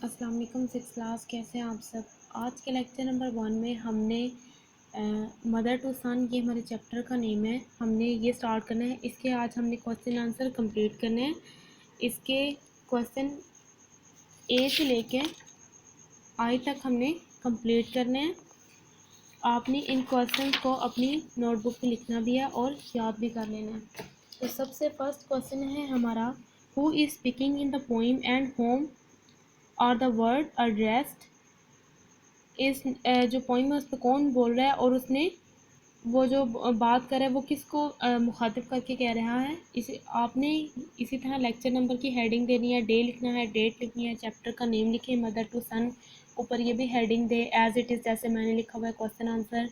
अस्सलाम वालेकुम six class, कैसे हैं आप सब। आज के लेक्चर नंबर 1 में हमने मदर टू सन, ये हमारे चैप्टर का नेम है, हमने ये स्टार्ट करना है। इसके आज हमने क्वेश्चन आंसर कंप्लीट करने हैं। इसके क्वेश्चन ए से लेके आई तक हमने कंप्लीट करने हैं। आपने इन क्वेश्चन को अपनी नोटबुक पे लिखना भी है और याद भी कर लेना है। तो सबसे फर्स्ट क्वेश्चन है हमारा, who is speaking in the poem and home और द वर्ड एड्रेस्ड। इस जो पोइम है उस पर कौन बोल रहा है और उसने वो जो बात कर रहा है वो किसको मुखातिब करके कह रहा है। इसे आपने इसी तरह लेक्चर नंबर की हेडिंग देनी है, डे लिखना है, डेट लिखनी है, चैप्टर का नेम लिखे मदर टू सन, ऊपर ये भी हेडिंग दे एज इट इज़ जैसे मैंने लिखा हुआ है क्वेश्चन आंसर।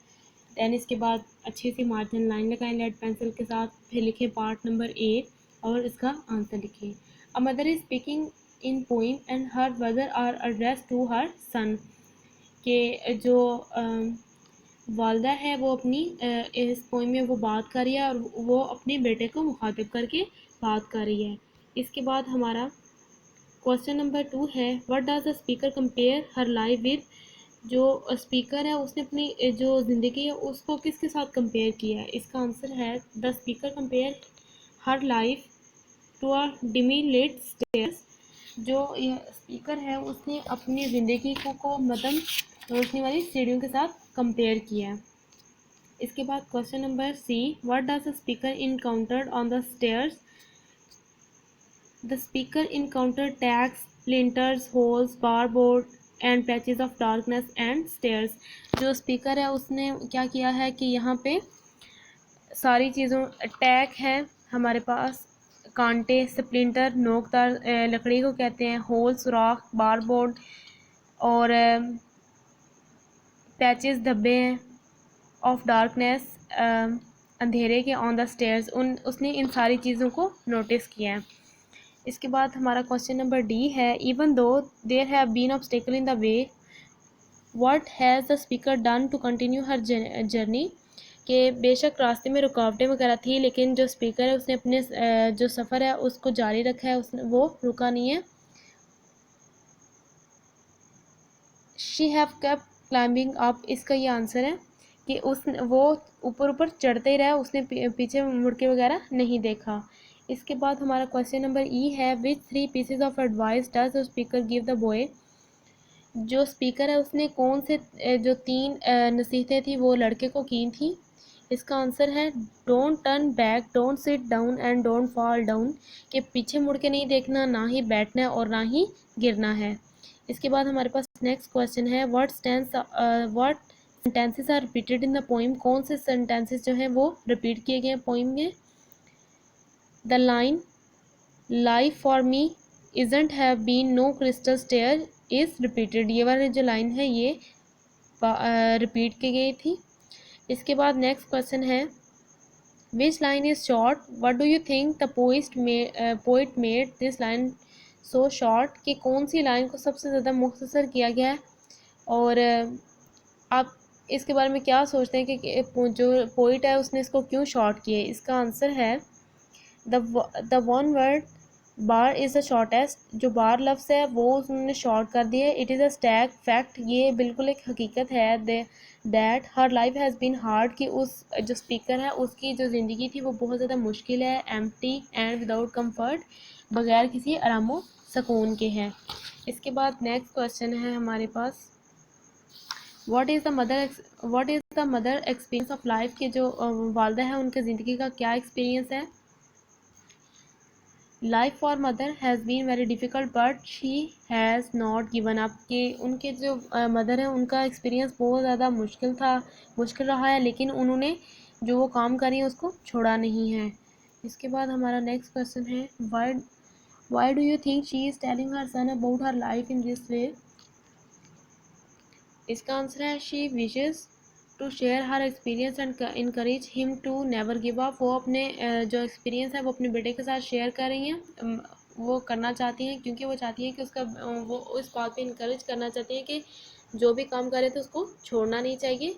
दैन इसके बाद अच्छी सी मार्जिन लाइन लगाएं लेड पेंसिल के साथ, फिर लिखें पार्ट नंबर ए और इसका आंसर लिखें। A mother is speaking in poem and her words are address to her son, के जो वालदा है वो अपनी इस पोइम में वो बात कर रही है और वो अपने बेटे को मुखातिब करके बात कर रही है। इसके बाद हमारा क्वेश्चन नंबर 2 है, what does the speaker compare her life with. जो स्पीकर है उसने अपनी जो ज़िंदगी है उसको किसके साथ कंपेयर किया है। इसका आंसर है, the speaker compare her life to a dimly lit stairs. जो यह स्पीकर है उसने अपनी ज़िंदगी को मतलब रोशनी वाली सीढ़ियों के साथ कंपेयर किया है। इसके बाद question number C, what does the speaker encountered on the stairs. The speaker encountered tacks, splinters, holes, bare board and patches of darkness and stairs. जो स्पीकर है उसने क्या किया है कि यहाँ पे सारी चीज़ों टैग है हमारे पास, कांटे, स्प्लिंटर नोकदार लकड़ी को कहते हैं, होल सुराख, बारबोर्ड और पैचेस धब्बे हैं, ऑफ डार्कनेस अंधेरे के, ऑन द स्टेयर्स उसने इन सारी चीज़ों को नोटिस किया है। इसके बाद हमारा क्वेश्चन नंबर डी है, even though there have been obstacle in the way, what has the speaker done to continue her journey. कि बेशक रास्ते में रुकावटें वगैरह थी लेकिन जो स्पीकर है उसने अपने जो सफ़र है उसको जारी रखा है, उसने वो रुका नहीं है। She have kept climbing up, इसका ये आंसर है कि वो ऊपर ऊपर चढ़ते ही रहा, उसने पीछे मुड़ के वगैरह नहीं देखा। इसके बाद हमारा क्वेश्चन नंबर ई है, विच 3 pieces of advice does the speaker give the boy. जो स्पीकर है उसने कौन से जो 3 नसीहतें थी वो लड़के को की थी। इसका आंसर है, don't turn back, don't sit down and don't fall down. कि पीछे मुड़ के नहीं देखना, ना ही बैठना है और ना ही गिरना है। इसके बाद हमारे पास नेक्स्ट क्वेश्चन है, what sentences are repeated in the poem. कौन से सेंटेंसेस जो हैं वो रिपीट किए गए हैं पोइम में। The line life for me isn't have been no crystal stair is repeated, ये वाली जो लाइन है ये रिपीट की गई थी। इसके बाद नेक्स्ट क्वेश्चन है, which line is short, what do you think the poet made this line so short. कि कौन सी लाइन को सबसे ज़्यादा मुख्तसर किया गया है और आप इसके बारे में क्या सोचते हैं कि जो पोइट है उसने इसको क्यों शॉर्ट किया है। इसका आंसर है, the one word bar is the shortest. जो बार लफ्ज़ है वो उन्होंने शॉर्ट कर दिया है। It is a stark fact, ये बिल्कुल एक हकीकत है। That her life has been hard, कि उस जो स्पीकर है उसकी जो ज़िंदगी थी वो बहुत ज़्यादा मुश्किल है। एम्प्टी एंड विदाउट कंफर्ट, बगैर किसी आरामो सुकून के हैं। इसके बाद नेक्स्ट क्वेश्चन है हमारे पास, what is the mother experience of life. के जो वालदा है उनके ज़िंदगी का क्या एक्सपीरियंस है। Life for mother has been very difficult but she has not given up. के उनके जो मदर है उनका एक्सपीरियंस बहुत ज़्यादा मुश्किल रहा है लेकिन उन्होंने जो वो काम कर रही है उसको छोड़ा नहीं है। इसके बाद हमारा नेक्स्ट क्वेश्चन है, why do you think she is telling her son about her life in this way. इसका आंसर है, she wishes to share her experience and encourage him to never give up. वो अपने जो experience है वो अपने बेटे के साथ शेयर कर रही हैं। वो करना चाहती हैं क्योंकि वो चाहती हैं कि उसका वो उस बात पे इनकरेज करना चाहती हैं कि जो भी काम करे तो उसको छोड़ना नहीं चाहिए,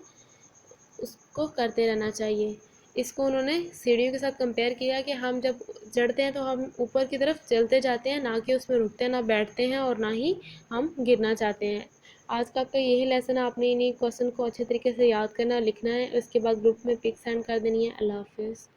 उसको करते रहना चाहिए। इसको उन्होंने सीढ़ियों के साथ कंपेयर किया कि हम जब चढ़ते हैं तो हम ऊपर की तरफ चलते जाते हैं, ना कि उसमें रुकते हैं, ना बैठते हैं और ना ही हम गिरना चाहते हैं। आज का आपका यही लेसन है, आपने इन्हीं क्वेश्चन को अच्छे तरीके से याद करना, लिखना है, उसके बाद ग्रुप में पिक सेंड कर देनी है। अल्लाह हाफिज़।